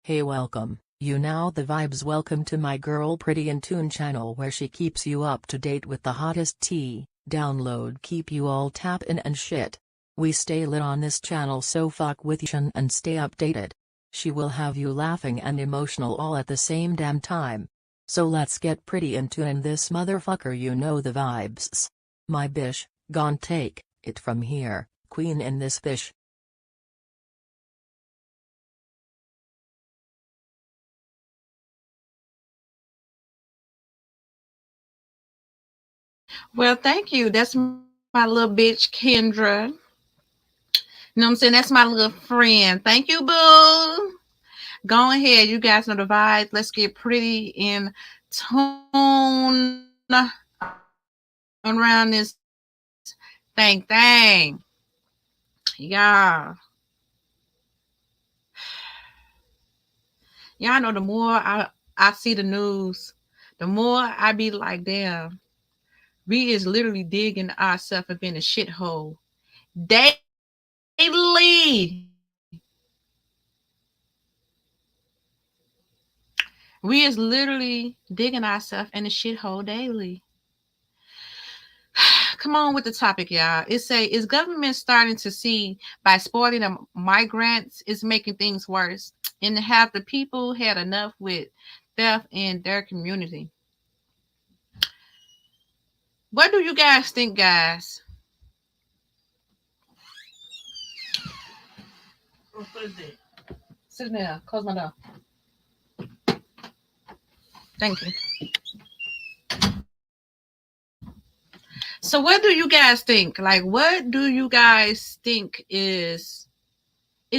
Hey, welcome, you now the vibes. Welcome to my girl Pretty in Tune channel, where she keeps you up to date with the hottest tea. Download keep you all tappin' and shit. We stay lit on this channel, so fuck with you and stay updated. She will have you laughing and emotional all at the same damn time. So let's get pretty in tune in this motherfucker, you know the vibes. My bish, gon' take it from here, queen in this fish. Well, thank you. That's my little bitch, Kendra. You know what I'm saying? That's my little friend. Thank you, boo. Go ahead. You guys know the vibes. Let's get pretty in tune around this thing. Yeah. Y'all know the more I see the news, the more I be like, damn, we is literally digging ourselves up in a shithole daily. We is literally digging ourselves in a shithole daily. Come on with the topic, y'all. It say, is government starting to see by spoiling the migrants is making things worse, and have the people had enough with theft in their community? What do you guys think, guys? What is it? Sit there. Close my door. Thank you. So what do you guys think? Like, what do you guys think is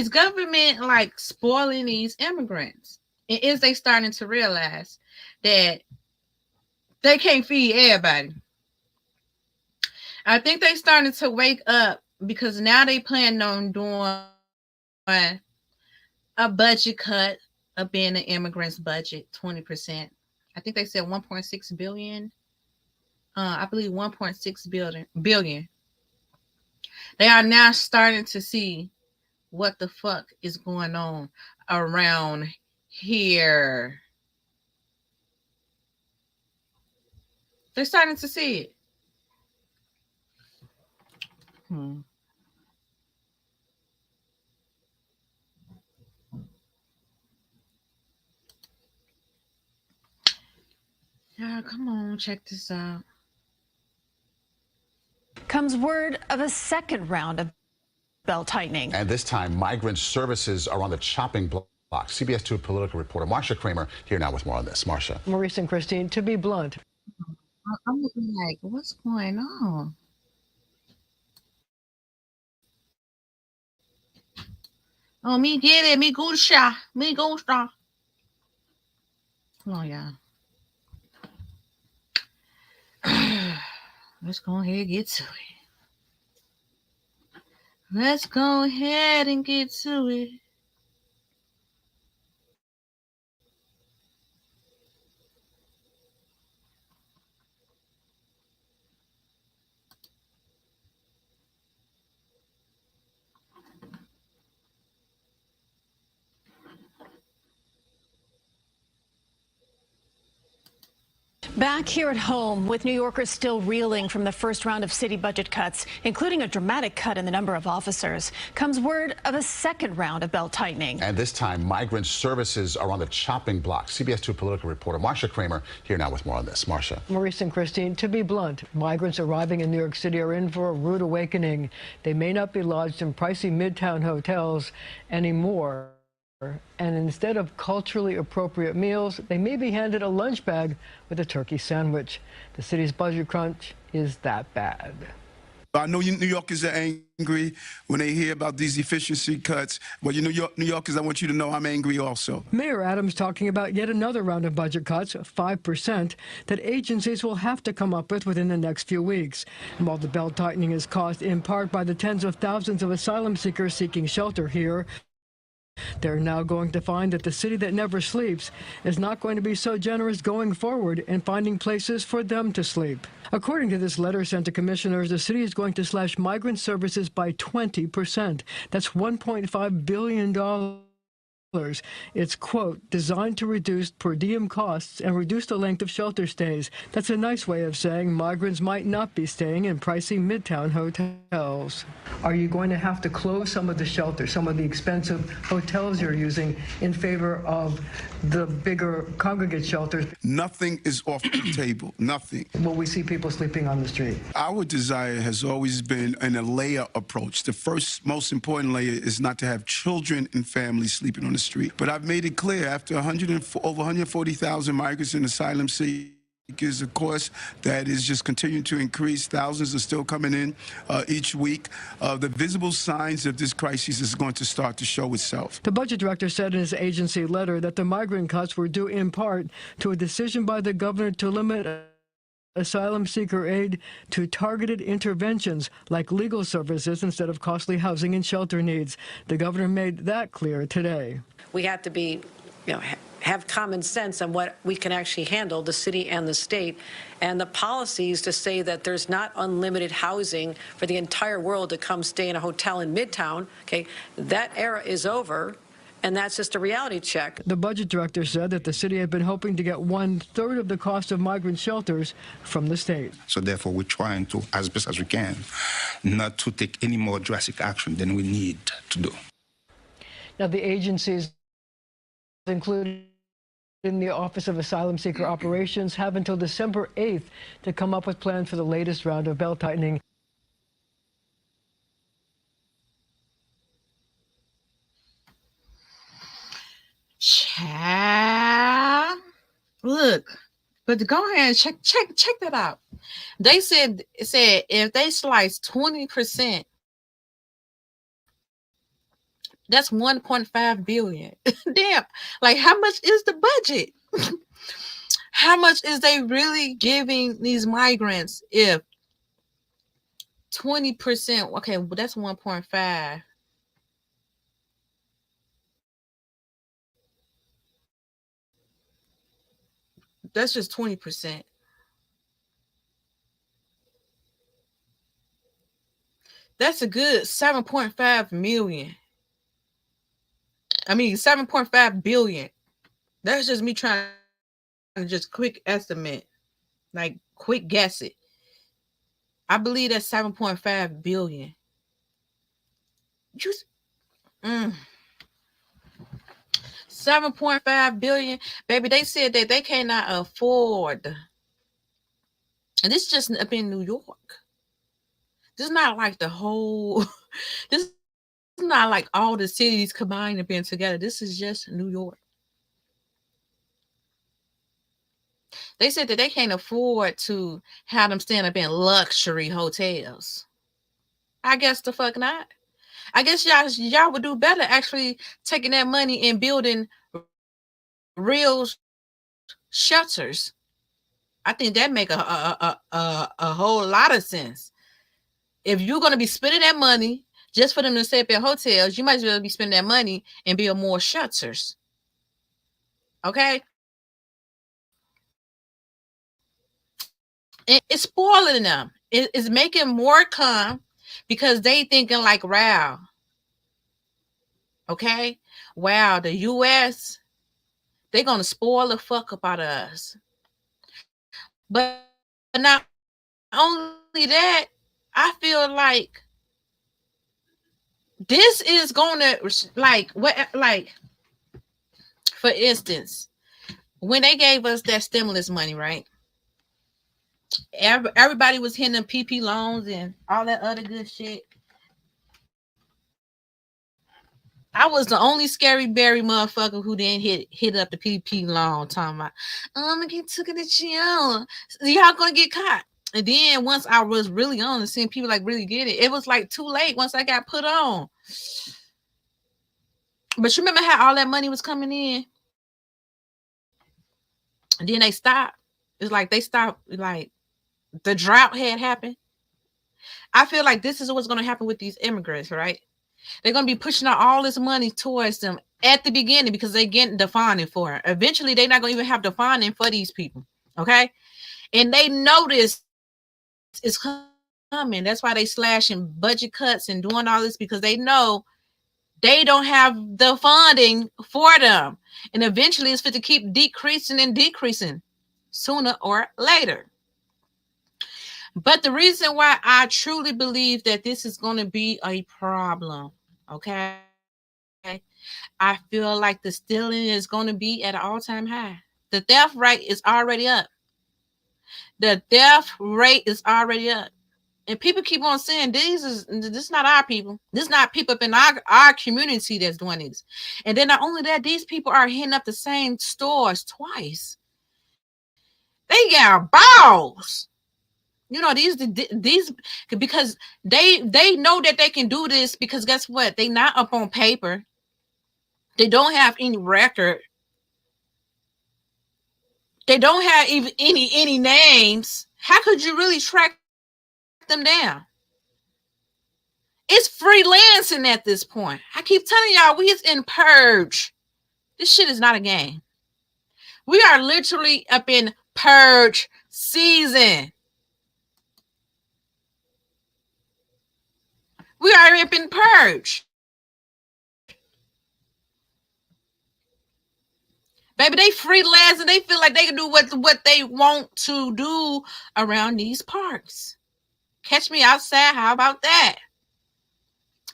government like spoiling these immigrants? And is they starting to realize that they can't feed everybody? I think they starting to wake up, because now they plan on doing a budget cut up in the immigrants' budget, 20%. I think they said 1.6 billion. I believe 1.6 billion. They are now starting to see what the fuck is going on around here. They're starting to see it. Yeah, come on, check this out. Comes word of a second round of belt tightening. And this time, migrant services are on the chopping block. CBS 2 political reporter Marcia Kramer here now with more on this. Marcia. Maurice and Christine, to be blunt. I'm looking like, what's going on? Oh, me get it. Me gusha. Me gusha. Come on, y'all. Let's go ahead and get to it. Let's go ahead and get to it. Back here at home, with New Yorkers still reeling from the first round of city budget cuts, including a dramatic cut in the number of officers, comes word of a second round of belt tightening. And this time, migrant services are on the chopping block. CBS 2 political reporter Marcia Kramer here now with more on this. Marcia. Maurice and Christine, to be blunt, migrants arriving in New York City are in for a rude awakening. They may not be lodged in pricey midtown hotels anymore. And instead of culturally appropriate meals, they may be handed a lunch bag with a turkey sandwich. The city's budget crunch is that bad. I know New Yorkers are angry when they hear about these efficiency cuts. But New Yorkers, I want you to know I'm angry also. Mayor Adams talking about yet another round of budget cuts, 5%, that agencies will have to come up with within the next few weeks. And while the belt tightening is caused in part by the tens of thousands of asylum seekers seeking shelter here, they're now going to find that the city that never sleeps is not going to be so generous going forward in finding places for them to sleep. According to this letter sent to commissioners, the city is going to slash migrant services by 20%. That's $1.5 billion It's, quote, designed to reduce per diem costs and reduce the length of shelter stays. That's a nice way of saying migrants might not be staying in pricey midtown hotels. Are you going to have to close some of the shelters, some of the expensive hotels you're using in favor of the bigger congregate shelters? Nothing is off the table. Nothing. Will we see people sleeping on the street? Our desire has always been in a layer approach. The first most important layer is not to have children and families sleeping on the street. But I've made it clear after over 140,000 migrants and asylum seekers, of course, that is just continuing to increase. Thousands are still coming in each week. The visible signs of this crisis is going to start to show itself. The budget director said in his agency letter that the migrant cuts were due in part to a decision by the governor to limit asylum seeker aid to targeted interventions like legal services instead of costly housing and shelter needs. The governor made that clear today. We have to be, have common sense on what we can actually handle, the city and the state, and the policies to say that there's not unlimited housing for the entire world to come stay in a hotel in Midtown. Okay, that era is over. And that's just a reality check. The budget director said that the city had been hoping to get 1/3 of the cost of migrant shelters from the state. So therefore, we're trying to, as best as we can, not to take any more drastic action than we need to do. Now, the agencies, including the Office of Asylum Seeker Operations, have until December 8th to come up with plans for the latest round of belt tightening. Child, look, but go ahead and check that out. They said if they slice 20%, that's 1.5 billion. Damn, like how much is the budget? How much is they really giving these migrants if 20%? Okay, well that's 1.5. That's just 20%. That's a good 7.5 million. I mean, 7.5 billion. That's just me trying to just quick estimate, like quick guess it. I believe that's 7.5 billion. Just 7.5 billion, baby. They said that they cannot afford, and this is just up in New York. This is not like the whole. This is not like all the cities combined and being together. This is just New York. They said that they can't afford to have them stand up in luxury hotels. I guess the fuck not. I guess y'all would do better actually taking that money and building real shelters. I think that make a whole lot of sense. If you're going to be spending that money just for them to stay up in hotels, you might as well be spending that money and build more shelters. Okay? It's spoiling them. It's making more come because they thinking like, wow. Okay? Wow, the U.S., they're going to spoil the fuck up out of us. But not only that, I feel like this is going to, like, for instance, when they gave us that stimulus money, right? Everybody was hitting them PP loans and all that other good shit. I was the only scary berry motherfucker who didn't hit up the PP loan talking about, I'm gonna get taken to jail. Y'all gonna get caught. And then once I was really on and seeing people like really get it, it was like too late once I got put on. But you remember how all that money was coming in? And then they stopped. It's like they stopped, like the drought had happened. I feel like this is what's going to happen with these immigrants, right? They're going to be pushing out all this money towards them at the beginning because they're getting the funding for it. Eventually, they're not going to even have the funding for these people, okay? And they notice it's coming. That's why they slashing budget cuts and doing all this because they know they don't have the funding for them. And eventually it's fit to keep decreasing and decreasing sooner or later. But the reason why I truly believe that this is going to be a problem, okay? I feel like the stealing is going to be at an all-time high. The theft rate is already up. The theft rate is already up. And people keep on saying this is not our people. This is not people up in our community that's doing this. And then not only that, these people are hitting up the same stores twice. They got balls. You know, these because they know that they can do this, because guess what? They not up on paper. They don't have any record. They don't have even any names. How could you really track them down? It's freelancing at this point. I keep telling y'all, we is in purge. This shit is not a game. We are literally up in purge season. We are up in purge. Baby, they freelance and they feel like they can do what they want to do around these parks. Catch me outside. How about that?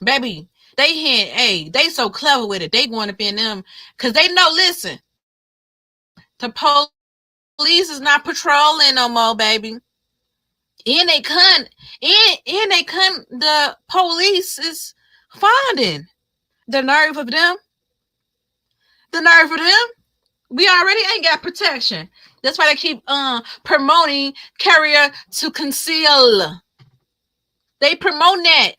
Baby, they so clever with it. They going up in them because they know, listen, the police is not patrolling no more, baby. And they couldn't, the police is finding the nerve of them. The nerve of them. We already ain't got protection. That's why they keep promoting carrier to conceal. They promote that.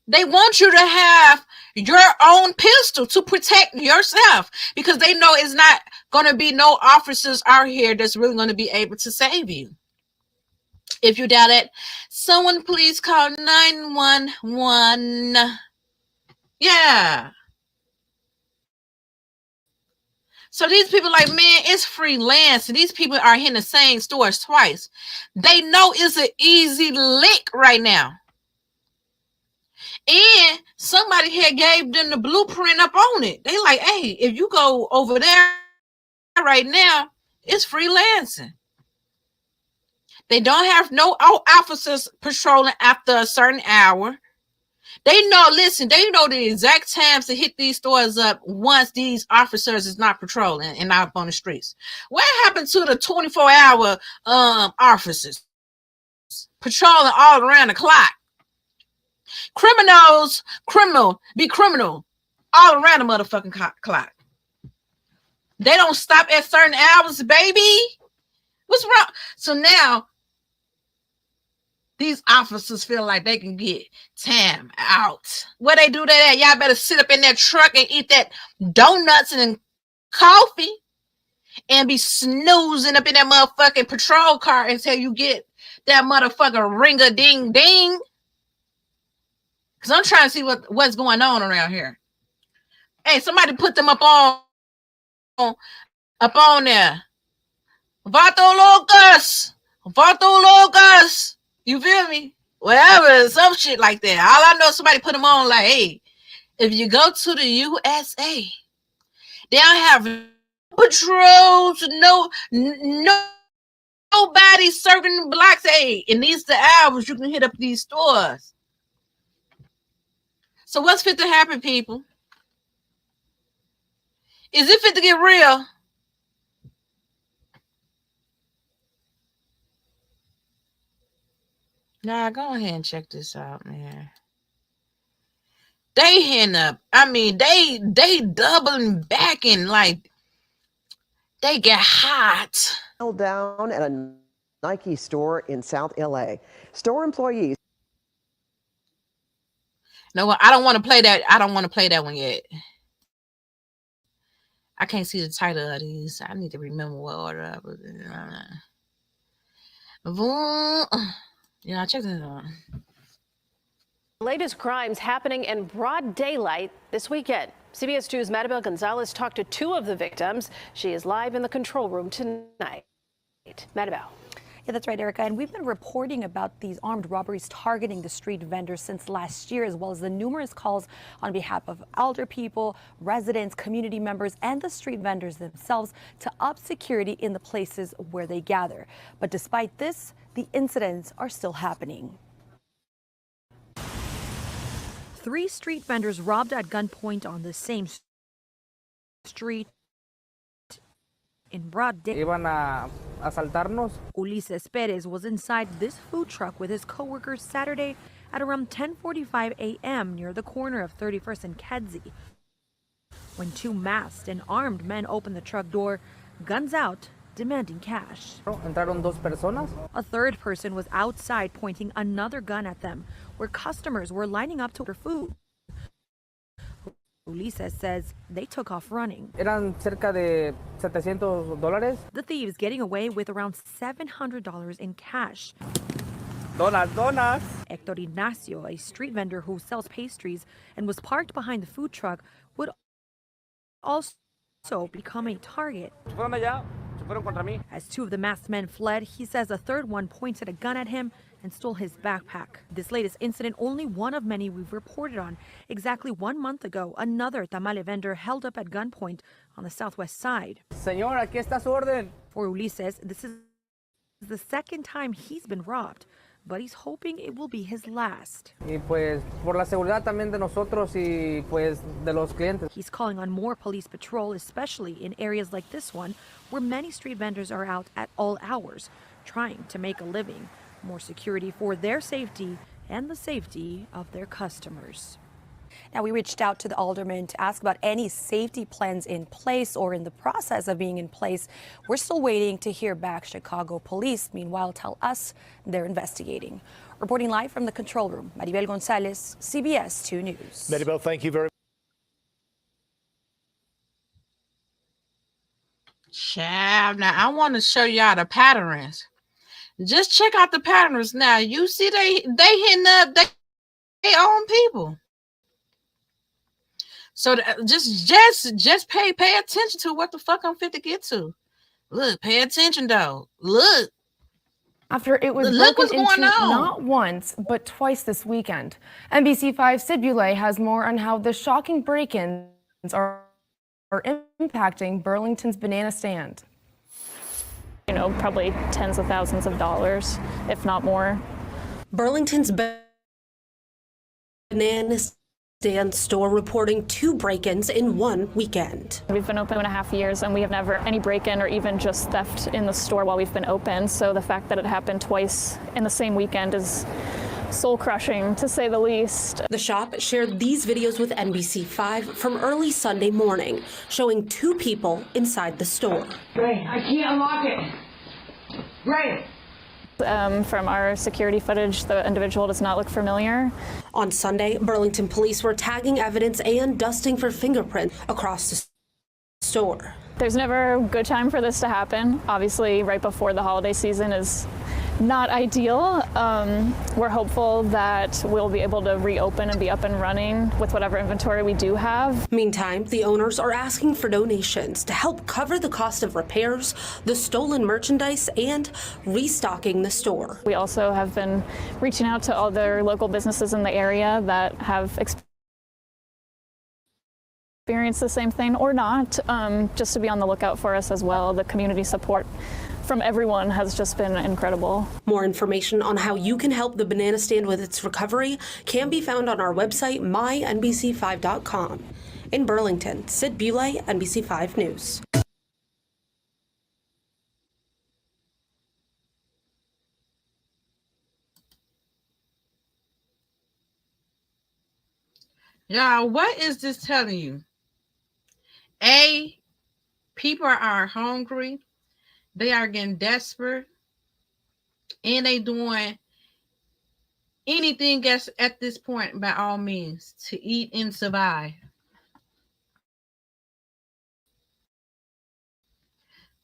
They want you to have your own pistol to protect yourself, because they know it's not going to be no officers out here that's really going to be able to save you. If you doubt it, someone please call 911. Yeah. So these people like, man, it's freelance. And these people are in the same stores twice. They know it's an easy lick right now. And somebody here gave them the blueprint up on it. They like, hey, if you go over there right now, it's freelancing. They don't have no officers patrolling after a certain hour. They know, listen, they know the exact times to hit these stores up once these officers is not patrolling and not up on the streets. What happened to the 24-hour officers patrolling all around the clock? Criminal all around the motherfucking clock. They don't stop at certain hours, baby. What's wrong? So now these officers feel like they can get time out. Where they do that at? Y'all better sit up in that truck and eat that donuts and coffee and be snoozing up in that motherfucking patrol car until you get that motherfucking ring-a-ding-ding. Because I'm trying to see what's going on around here. Hey, somebody put them up on there. Vato locus. You feel me? Whatever, some shit like that. All I know, somebody put them on like, hey, if you go to the USA, they don't have patrols, nobody serving blocks. Hey, in these the hours you can hit up these stores. So what's fit to happen, people? Is it fit to get real? Nah, go ahead and check this out, man. They hand up. I mean, they doubling back and like they get hot. Down at a Nike store in South LA. Store employees. No, I don't want to play that. I don't want to play that one yet. I can't see the title of these. I need to remember what order I was in. Yeah, check this out. Latest crimes happening in broad daylight this weekend. CBS 2's Maribel Gonzalez talked to two of the victims. She is live in the control room tonight. Maribel. Yeah, that's right, Erica. And we've been reporting about these armed robberies targeting the street vendors since last year, as well as the numerous calls on behalf of elder people, residents, community members, and the street vendors themselves to up security in the places where they gather. But despite this, the incidents are still happening. 3 street vendors robbed at gunpoint on the same street in broad day. Iban a asaltarnos. Ulises Perez was inside this food truck with his coworkers Saturday at around 10:45 a.m. near the corner of 31st and Kedzie, when 2 masked and armed men opened the truck door, guns out, demanding cash. Entraron 2 personas. A third person was outside pointing another gun at them, where customers were lining up to order food. Ulises says they took off running. Eran cerca de $700. The thieves getting away with around $700 in cash. Donas. Hector Ignacio, a street vendor who sells pastries and was parked behind the food truck, would also become a target. As 2 of the masked men fled, he says a third one pointed a gun at him and stole his backpack. This latest incident, only one of many we've reported on. Exactly 1 month ago, another tamale vendor held up at gunpoint on the southwest side. Señor, aquí está su orden. For Ulises, this is the second time he's been robbed, but he's hoping it will be his last. Y pues por la seguridad también de nosotros y pues de los clientes. He's calling on more police patrol, especially in areas like this one, where many street vendors are out at all hours, trying to make a living. More security for their safety and the safety of their customers. Now, we reached out to the alderman to ask about any safety plans in place or in the process of being in place. We're still waiting to hear back. Chicago police, meanwhile, tell us they're investigating. Reporting live from the control room, Maribel Gonzalez, CBS 2 News. Maribel, thank you very much. Child, now I want to show y'all the patterns. Just check out the patterns now. You see they hitting up their own people. So just pay attention to what the fuck I'm fit to get to. Look, pay attention though. Look. After it was Look broken what's into going on. not once, but twice this weekend. NBC5's Sid Boulay has more on how the shocking break-ins are impacting Burlington's banana stand. You know, probably tens of thousands of dollars, if not more. Burlington's banana stand store reporting 2 break-ins in 1 weekend. We've been open 2.5 years and we have never any break-in or even just theft in the store while we've been open. So the fact that it happened twice in the same weekend is soul-crushing, to say the least. The shop shared these videos with NBC5 from early Sunday morning, showing 2 people inside the store. Ray, I can't unlock it. Ray. From our security footage, the individual does not look familiar. On Sunday, Burlington police were tagging evidence and dusting for fingerprints across the store. There's never a good time for this to happen. Obviously, right before the holiday season is not ideal. We're hopeful that we'll be able to reopen and be up and running with whatever inventory we do have. Meantime, the owners are asking for donations to help cover the cost of repairs, the stolen merchandise, and restocking the store. We also have been reaching out to other local businesses in the area that have experienced the same thing or not, just to be on the lookout for us as well. The community support from everyone has just been incredible. More information on how you can help the banana stand with its recovery can be found on our website, mynbc5.com. In Burlington, Sid Boulay, NBC5 News. Y'all, what is this telling you? People are hungry. They are getting desperate, and they doing anything else at this point, by all means, to eat and survive.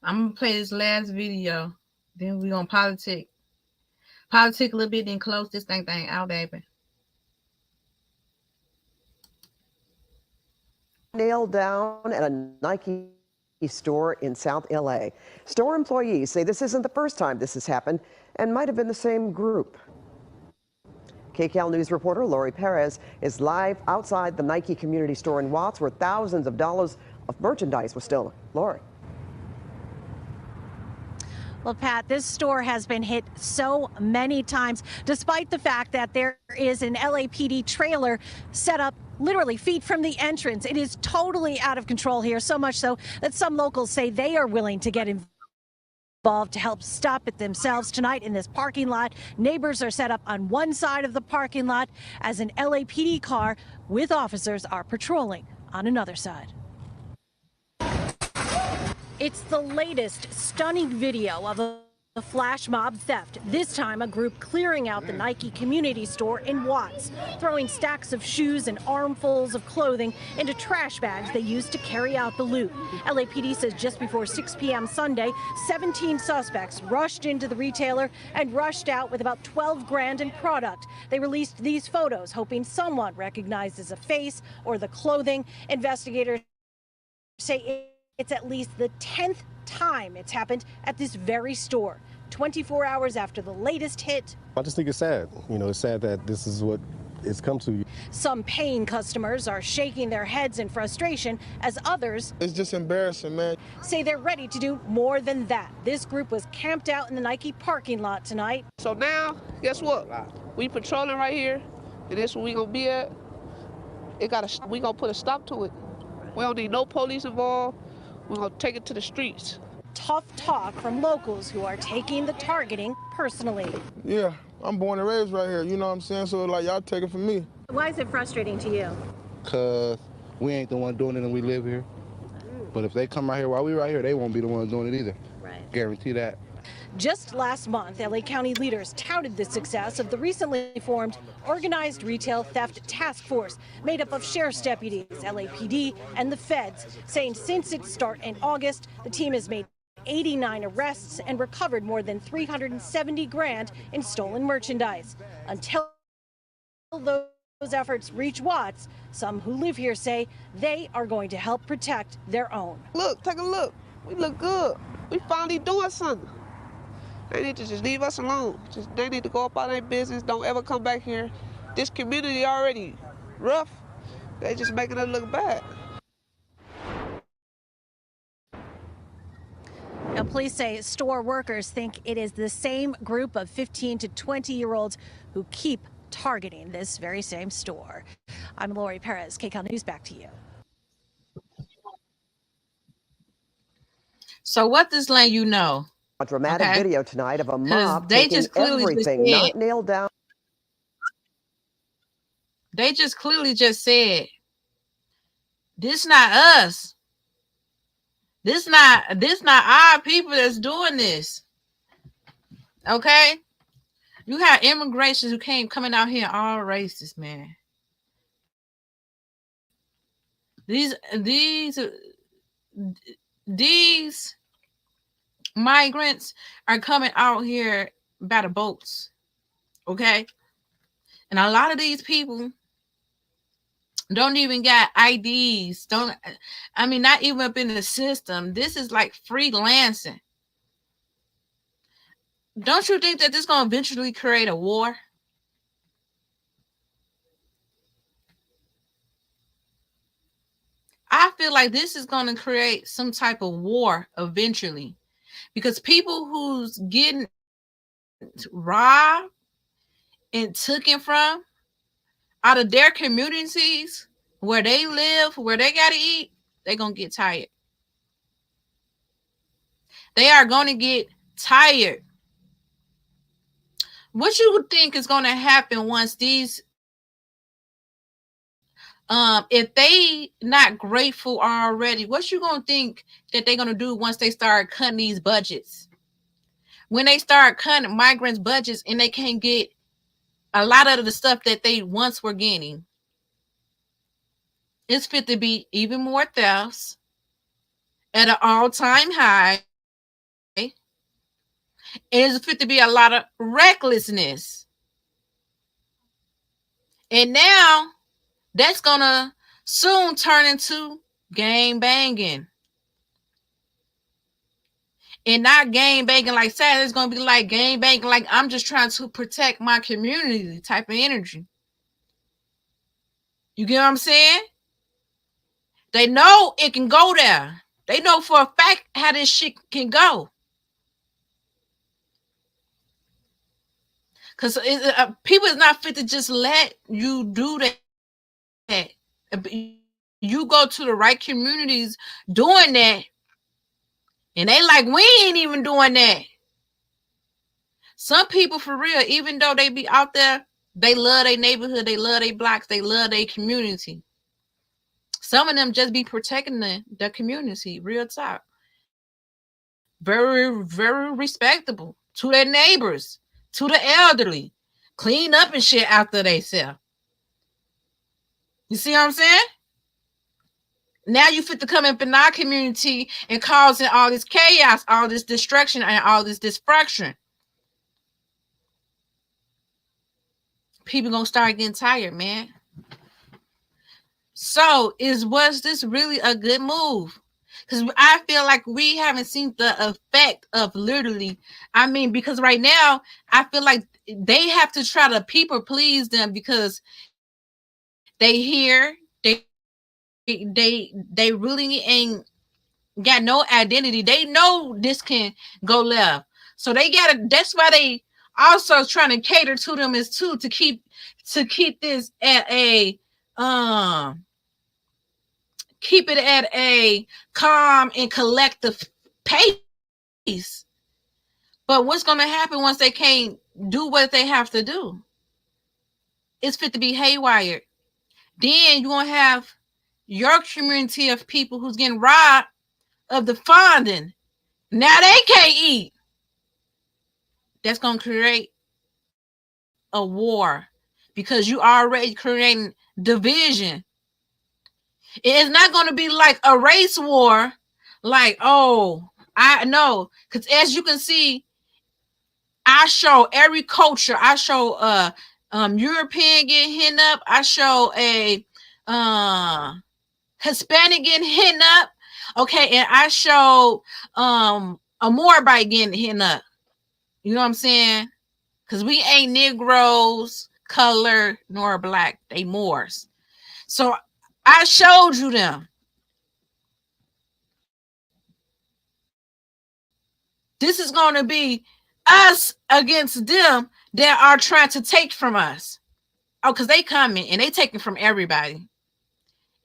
I'm gonna play this last video, then we're gonna politic a little bit, then close this thing out, baby. Nailed down at a Nike store in South LA. Store employees say this isn't the first time this has happened and might have been the same group. KCAL News reporter Lori Perez is live outside the Nike community store in Watts where thousands of dollars of merchandise was stolen. Lori. Well, Pat, this store has been hit so many times, despite the fact that there is an LAPD trailer set up literally feet from the entrance. It is totally out of control here, so much so that some locals say they are willing to get involved to help stop it themselves. Tonight in this parking lot, neighbors are set up on one side of the parking lot as an LAPD car with officers are patrolling on another side. It's the latest stunning video of a flash mob theft. This time, a group clearing out the Nike community store in Watts, throwing stacks of shoes and armfuls of clothing into trash bags they used to carry out the loot. LAPD says just before 6 p.m. Sunday, 17 suspects rushed into the retailer and rushed out with about 12 grand in product. They released these photos, hoping someone recognizes a face or the clothing. Investigators say it's at least the 10th time it's happened at this very store, 24 hours after the latest hit. I just think it's sad. You know, it's sad that this is what it's come to. Some paying customers are shaking their heads in frustration as others, it's just embarrassing, man, say they're ready to do more than that. This group was camped out in the Nike parking lot tonight. So now, guess what? We patrolling right here, and this is where we gonna be at. We gonna put a stop to it. We don't need no police involved. We're going to take it to the streets. Tough talk from locals who are taking the targeting personally. Yeah, I'm born and raised right here, you know what I'm saying? So, like, y'all take it from me. Why is it frustrating to you? Because we ain't the one doing it and we live here. But if they come right here while we right here, they won't be the ones doing it either. Right. Guarantee that. Just last month, LA County leaders touted the success of the recently formed Organized Retail Theft Task Force, made up of sheriff's deputies, LAPD, and the feds, saying since its start in August, the team has made 89 arrests and recovered more than 370 grand in stolen merchandise. Until those efforts reach Watts, some who live here say they are going to help protect their own. Look, take a look. We look good. We finally doing something. They need to just leave us alone. They need to go about their business. Don't ever come back here. This community already rough. They just making it look bad. Now, police say store workers think it is the same group of 15 to 20-year-olds who keep targeting this very same store. I'm Lori Perez, KCAL News, back to you. So what does let you know? A dramatic video tonight of a mob they taking just clearly everything just not nailed down. They just clearly just said, this not us. This not our people that's doing this. Okay? You have immigrants who coming out here all racist, man. These migrants are coming out here by the boats, okay? And a lot of these people don't even got IDs. Not even up in the system. This is like freelancing. Don't you think that this is going to eventually create a war? I feel like this is going to create some type of war eventually. Because people who's getting robbed and taken from out of their communities where they live, where they got to eat, they're going to get tired. They are going to get tired. What you would think is going to happen once these, if they not grateful already, what you going to think that they're going to do once they start cutting these budgets? When they start cutting migrants' budgets and they can't get a lot of the stuff that they once were getting, it's fit to be even more thefts at an all-time high. It's fit to be a lot of recklessness. And now that's going to soon turn into gang banging. and not gang banging like sad. It's gonna be like gang banging like I'm just trying to protect my community type of energy. You get what I'm saying? They know it can go there. They know for a fact how this shit can go. Because people is not fit to just let you do that. You go to the right communities doing that, and they like, we ain't even doing that. Some people, for real, even though they be out there, they love their neighborhood, they love their blocks, they love their community. Some of them just be protecting the community, real talk. Very, very respectable to their neighbors, to the elderly. Clean up and shit after they sell. You see what I'm saying? Now you fit to come up in our community and causing all this chaos, all this destruction, and all this dysfunction. People gonna start getting tired, man. So was this really a good move? Because I feel like we haven't seen the effect of literally, I mean, because right now I feel like they have to try to people please them because they hear they really ain't got no identity. They know this can go left. So they gotta, that's why they also trying to cater to them is too, to keep this at a keep it at a calm and collective pace. But what's gonna happen once they can't do what they have to do? It's fit to be haywire. Then you're gonna have your community of people who's getting robbed of the funding. Now they can't eat. That's gonna create a war because you already creating division. It's not gonna be like a race war, like, oh, I know, because as you can see, I show every culture. I show European getting hit up. I show a Hispanic getting hit up. Okay, and I show a Moabite getting hit up. You know what I'm saying? Because we ain't Negroes, color, nor black. They Moors. So I showed you them. This is going to be us against them that are trying to take from us. Oh, because they coming and they taking from everybody.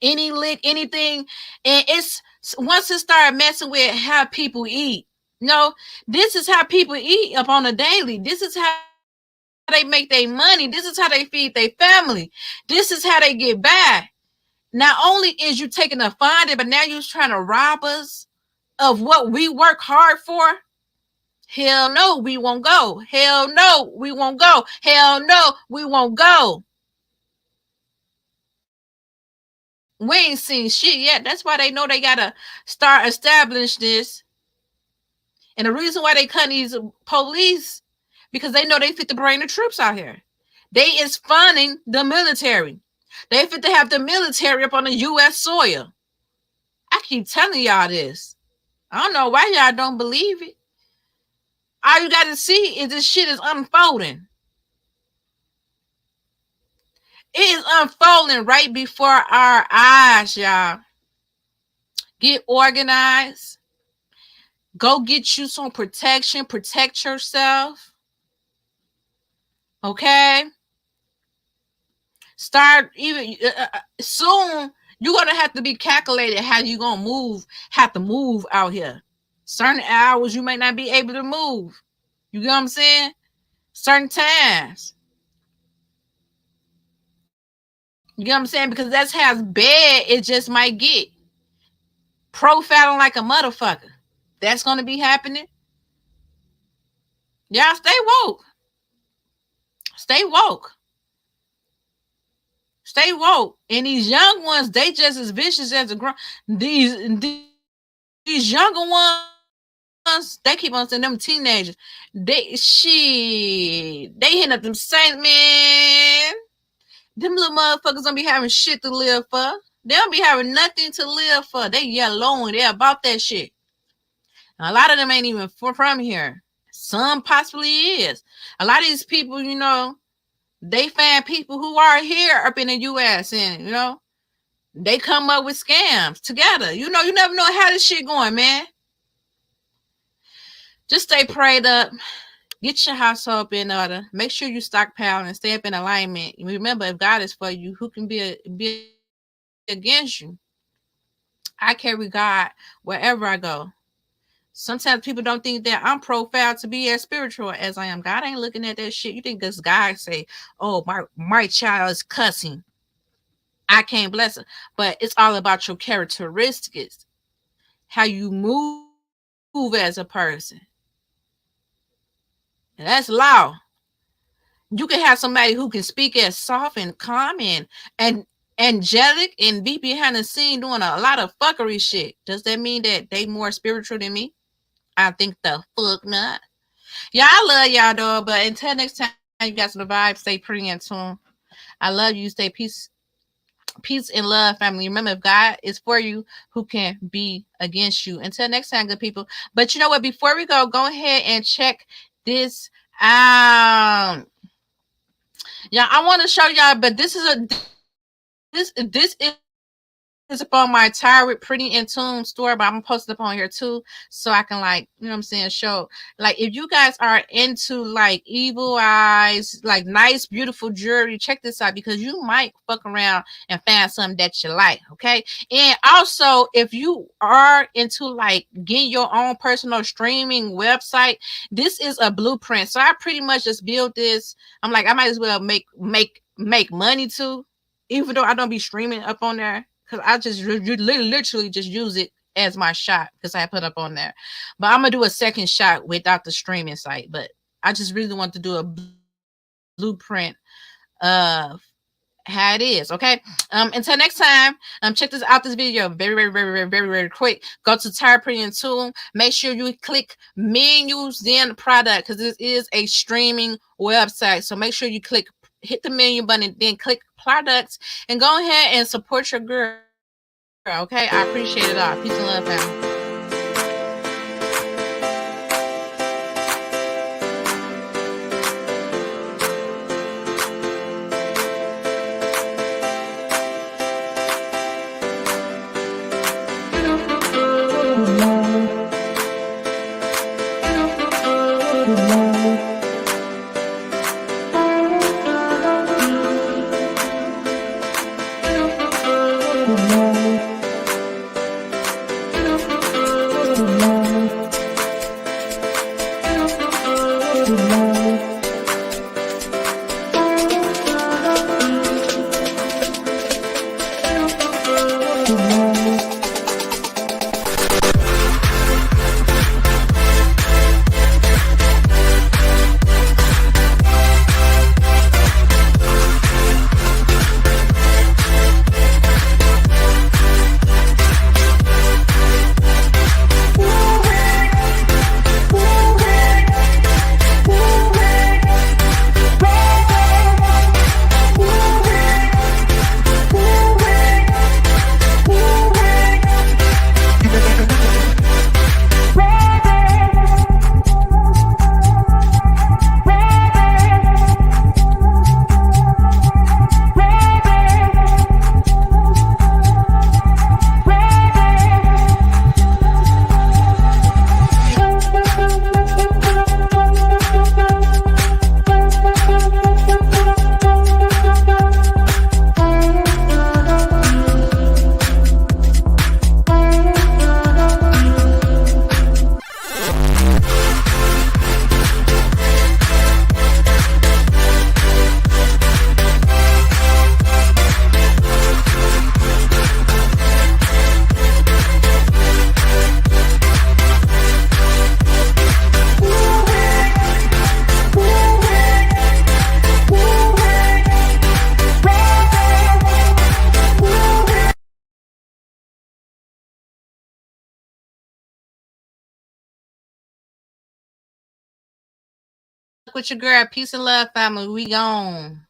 Any lick, anything. And it's once it start messing with how people eat. No, this is how people eat up on a daily. This is how they make their money. This is how they feed their family. This is how they get by. Not only is you taking the funding, but now you're trying to rob us of what we work hard for. Hell no, we won't go. Hell no, we won't go. Hell no, we won't go. We ain't seen shit yet. That's why they know they gotta start establish this. And the reason why they cut these police, because they know they fit to bring the troops out here. They is funding the military. They fit to have the military up on the U.S. soil. I keep telling y'all this. I don't know why y'all don't believe it. All you got to see is this shit is unfolding. It is unfolding right before our eyes, y'all. Get organized. Go get you some protection. Protect yourself. Okay? Start even soon. You're going to have to be calculated how you going to have to move out here. Certain hours you may not be able to move. You get what I'm saying? Certain times. You get what I'm saying? Because that's how bad it just might get. Profiling like a motherfucker. That's going to be happening. Y'all stay woke. Stay woke. Stay woke. And these young ones, they just as vicious as the grown. These younger ones, they keep on saying them teenagers. They hitting up them saints, man. Them little motherfuckers don't be having shit to live for. They don't be having nothing to live for. They yellow and they're about that shit. A lot of them ain't even from here. Some possibly is. A lot of these people, you know, they find people who are here up in the U.S. and, you know, they come up with scams together. You know, you never know how this shit going, man. Just stay prayed up. Get your household up in order. Make sure you stockpile and stay up in alignment. Remember, if God is for you, who can be against you? I carry God wherever I go. Sometimes people don't think that I'm profiled to be as spiritual as I am. God ain't looking at that shit. You think this guy say, "Oh, my child is cussing, I can't bless her," but it's all about your characteristics, how you move as a person. And that's law. You can have somebody who can speak as soft and calm and angelic and be behind the scene doing a lot of fuckery shit. Does that mean that they more spiritual than me? I think the fuck not. Yeah, I love y'all though, but until next time, you guys survive, stay pretty in tune. I love you. Stay peace and love, family. Remember, if God is for you, who can be against you? Until next time, good people. But you know what? Before we go ahead and check this out. Yeah, I want to show y'all, but this is up on my Tire Pretty in Tune store, but I'm gonna post it up on here too, so I can, like, you know what I'm saying, show, like, if you guys are into like evil eyes, like nice beautiful jewelry, check this out, because you might fuck around and find something that you like. Okay, and also if you are into like getting your own personal streaming website, this is a blueprint. So I pretty much just built this. I'm like, I might as well make money too, even though I don't be streaming up on there, because I just literally just use it as my shot because I put up on there. But I'm gonna do a second shot without the streaming site. But I just really want to do a blueprint of how it is. Okay. Until next time, check this video very quick. Go to Tire Pretty and Tune. Make sure you click menus, then product, because this is a streaming website. So make sure you hit the menu button, then click products, and go ahead and support your girl. Okay, I appreciate it all. Peace and love, family. With your girl, peace and love, family. We gone.